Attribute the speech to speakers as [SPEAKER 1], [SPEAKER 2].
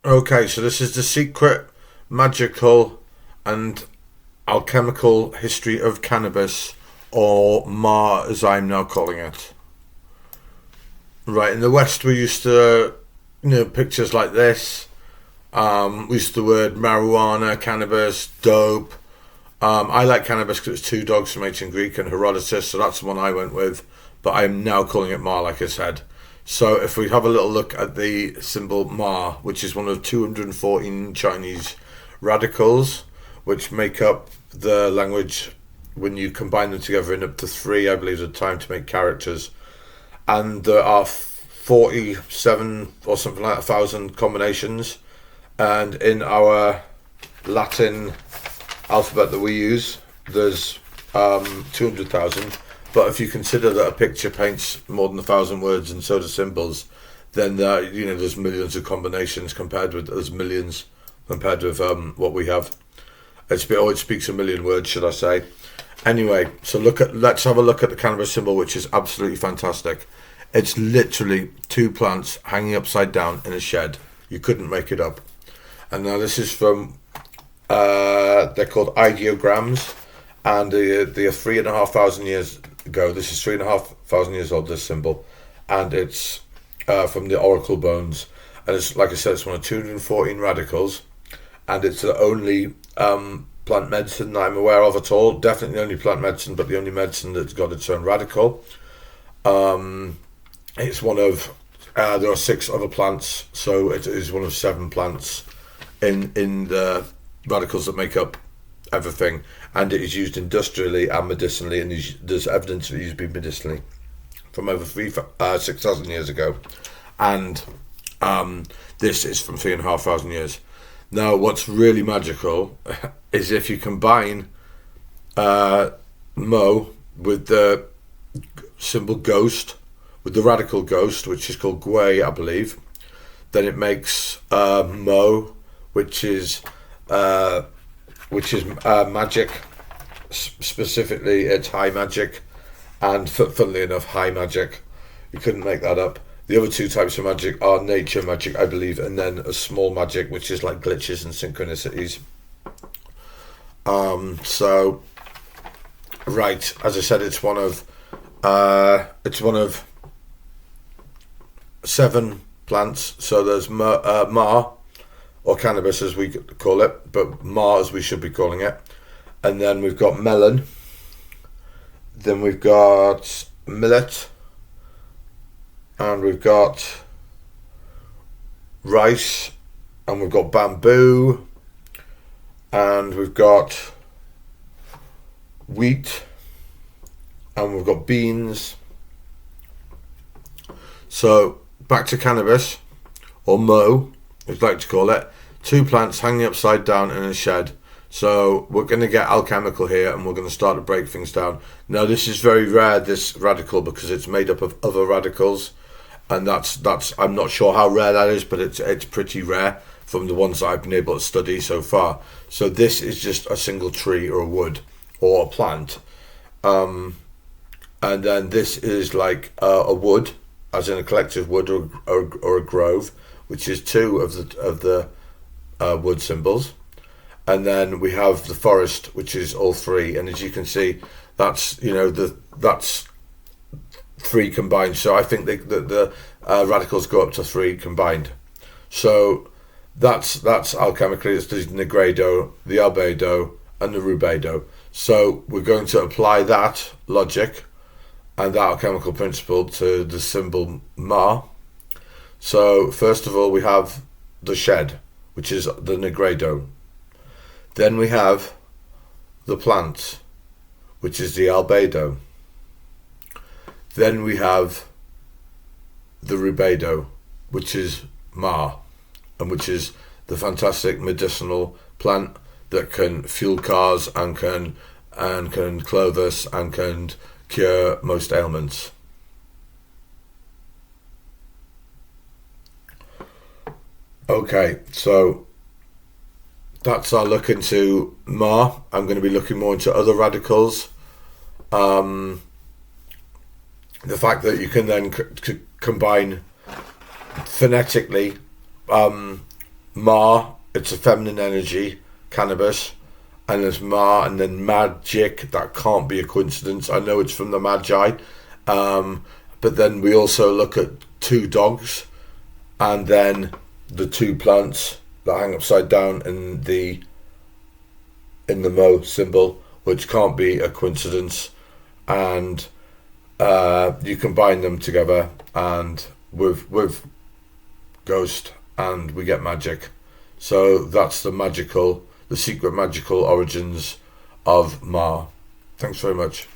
[SPEAKER 1] Okay, so this is the secret, magical, and alchemical history of cannabis, or Ma as I'm now calling it. Right, in the West we used to, pictures like this. We used the word marijuana, cannabis, dope. I like cannabis because it's two dogs from ancient Greek and Herodotus, so that's the one I went with. But I'm now calling it Ma, like I said. So if we have a little look at the symbol Ma, which is one of 214 Chinese radicals, which make up the language when you combine them together in up to three, I believe, at a time to make characters. And there are 47 or something like 1,000 combinations. And in our Latin alphabet that we use, there's 200,000. But if you consider that a picture paints more than 1,000 words and so do symbols, then there's millions of combinations compared with what we have. It speaks a million words, should I say? Anyway, so let's have a look at the cannabis symbol, which is absolutely fantastic. It's literally two plants hanging upside down in a shed. You couldn't make it up. And now this is from they're called ideograms, and they are 3,500 years ago. This is 3,500 years old, this symbol, and it's from the oracle bones, and it's, like I said, it's one of 214 radicals, and it's the only plant medicine that I'm aware of at all. Definitely the only plant medicine, but the only medicine that's got its own radical. It's one of there are 6 other plants, so it is one of 7 plants in the radicals that make up everything, and it is used industrially and medicinally, and there's evidence of it used medicinally from over 6,000 years ago, and this is from 3,500 years. Now, what's really magical is if you combine Mo with the symbol ghost, with the radical ghost, which is called Gwei, I believe, then it makes Mo, which is magic. Specifically, it's high magic, and funnily enough, high magic. You couldn't make that up. The other 2 types of magic are nature magic, I believe, and then a small magic, which is like glitches and synchronicities. So, right, as I said, it's one of 7 plants. So there's Ma, or cannabis as we call it, but Ma as we should be calling it. And then we've got melon. Then we've got millet. And we've got rice. And we've got bamboo. And we've got wheat. And we've got beans. So back to cannabis, or Mo, as I like to call it. 2 plants hanging upside down in a shed. So we're going to get alchemical here, and we're going to start to break things down. Now, this is very rare, this radical, because it's made up of other radicals, and that's I'm not sure how rare that is, but it's pretty rare from the ones that I've been able to study so far. So this is just a single tree or a wood or a plant, and then this is like a wood, as in a collective wood or a grove, which is 2 of the wood symbols. And then we have the forest, which is all 3. And as you can see, that's that's 3 combined. So I think the radicals go up to 3 combined. So that's alchemically, it's the Negredo, the Albedo, and the Rubedo. So we're going to apply that logic and that alchemical principle to the symbol Ma. So first of all, we have the shed, which is the Negredo. Then we have the plant, which is the albedo. Then we have the rubedo, which is Ma, and which is the fantastic medicinal plant that can fuel cars and can clothe us and can cure most ailments. Okay, so that's our look into Ma. I'm going to be looking more into other radicals. The fact that you can then combine phonetically Ma, it's a feminine energy, cannabis, and there's Ma, and then magic. That can't be a coincidence. I know it's from the Magi, but then we also look at two dogs, and then the two plants that hang upside down in the Mo symbol, which can't be a coincidence, and you combine them together and with ghost, and we get magic. So that's the secret magical origins of Ma. Thanks very much.